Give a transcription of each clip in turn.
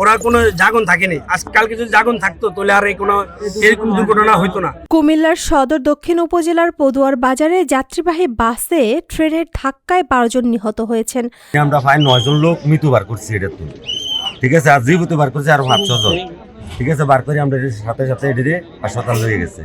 ওরা কোনো জাগন থাকেনি, আজকালকে যদি জাগন থাকতো তাহলে আর এরকম দুর্ঘটনা হইতো না। কুমিল্লার সদর দক্ষিণ উপজেলার পদুয়ার বাজারে যাত্রীবাহী বাসে ট্রেনের ধাক্কায় 12 জন নিহত হয়েছেন। আমরা প্রায় 9 জন লোক মৃত্যুবার করছি, এটা তো ঠিক আছে, আর জীবিত বার করছি আরো 5-6 জন, ঠিক আছে, বার করে আমরা সাথে সাথে এটিতে হাসপাতাল হয়ে গেছে।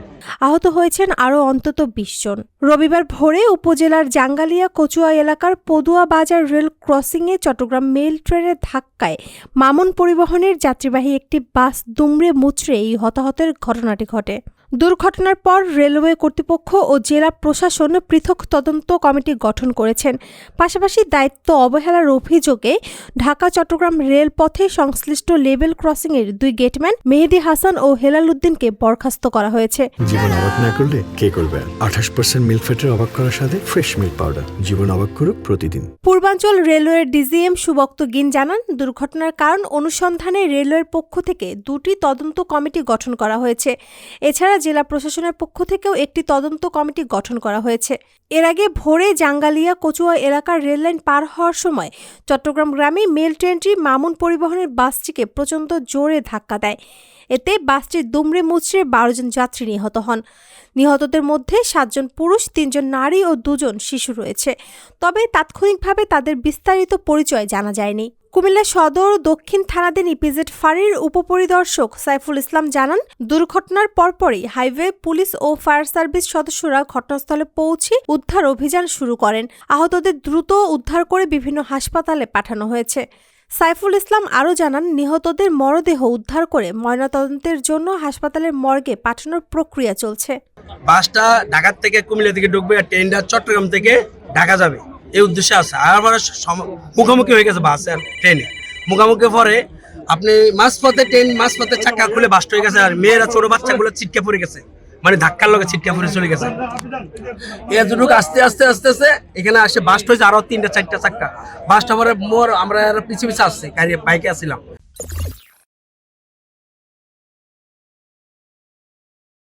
আহত হয়েছেন আরও অন্তত 20 জন। রবিবার ভোরে উপজেলার জাঙ্গালিয়া কচুয়া এলাকার পদুয়া বাজার রেল ক্রসিংয়ে চট্টগ্রাম মেল ট্রেনের ধাক্কায় মামুন পরিবহনের যাত্রীবাহী একটি বাস দুমড়ে মুচড়ে এই হতাহতের ঘটনাটি ঘটে। দুর্ঘটনার পর রেলওয়ে কর্তৃপক্ষ ও জেলা প্রশাসন পৃথক তদন্ত কমিটি গঠন করেছেন। পাশাপাশি দায়িত্ব অবহেলার অভিযোগে ঢাকা চট্টগ্রাম রেলপথে সংশ্লিষ্ট লেভেল ক্রসিংয়ের 2 গেটম্যান মেহেদি হাসান ও হেলাল উদ্দিনকে বরখাস্ত করা হয়েছে। জীবন অবাক না করলে কে করবে? 28% মিল্ক ফ্যাটের অবাক করার সাথে ফ্রেশ মিল্ক পাউডার। জীবন অবাক করুক প্রতিদিন। পূর্বাঞ্চল রেলওয়ের ডিজিএম সুবক্ত গিন জানান, দুর্ঘটনার কারণ অনুসন্ধানে রেলওয়ের পক্ষ থেকে 2টি তদন্ত কমিটি গঠন করা হয়েছে। এছাড়া জেলা প্রশাসনের পক্ষ থেকেও একটি তদন্ত কমিটি গঠন করা হয়েছে। এর আগে ভোরে জাঙ্গালিয়া কচুয়া এলাকার রেললাইন পার হওয়ার সময় চট্টগ্রাম গ্রামে মেল ট্রেনটি মামুন পরিবহনের বাসটিকে প্রচণ্ড জোরে ধাক্কা দেয়। এতে বাসটির দুমড়ে মুচড়ে 12 জন যাত্রী নিহত হন। নিহতদের মধ্যে 7 জন পুরুষ, 3 জন নারী ও 2 জন শিশু রয়েছে। তবে তাৎক্ষণিকভাবে তাদের বিস্তারিত পরিচয় জানা যায়নি। কুমিল্লা সদর দক্ষিণ থানাধীন ইপিজেড ফাঁড়ির উপপরিদর্শক সাইফুল ইসলাম জানান, দুর্ঘটনার পরপরই হাইওয়ে পুলিশ ও ফায়ার সার্ভিস সদস্যরা ঘটনাস্থলে পৌঁছে উদ্ধার অভিযান শুরু করেন। আহতদের দ্রুত উদ্ধার করে বিভিন্ন হাসপাতালে পাঠানো হয়েছে। সাইফুল ইসলাম আরও জানান, নিহতদের মরদেহ উদ্ধার করে ময়নাতদন্তের জন্য হাসপাতালের মর্গে পাঠানোর প্রক্রিয়া চলছে। বাসটা ঢাকা থেকে কুমিল্লা থেকে ঢুকবে আর ট্রেনটা চট্টগ্রাম থেকে ঢাকা যাবে, এই উদ্দেশ্যে আছে। আর আমার মুখোমুখি হয়ে গেছে বাস আর ট্রেনে, মুখোমুখি পরে আপনি মাঝপথে চাকা খুলে বাস্ট হয়ে গেছে, আর মেয়েরা ছোট বাচ্চাগুলো ছিটকে পড়ে গেছে, মানে ধাক্কার লগে ছিটকে পড়ে চলে গেছে। এতটুকু আস্তে আস্তে আস্তে আস্তে এখানে আসে বাস্ট হয়েছে আরো 3-4টা চাক্কা। বাসটা পরে আমরা পিছিয়ে পিছিয়ে আসছে, বাইকে আসছিলাম।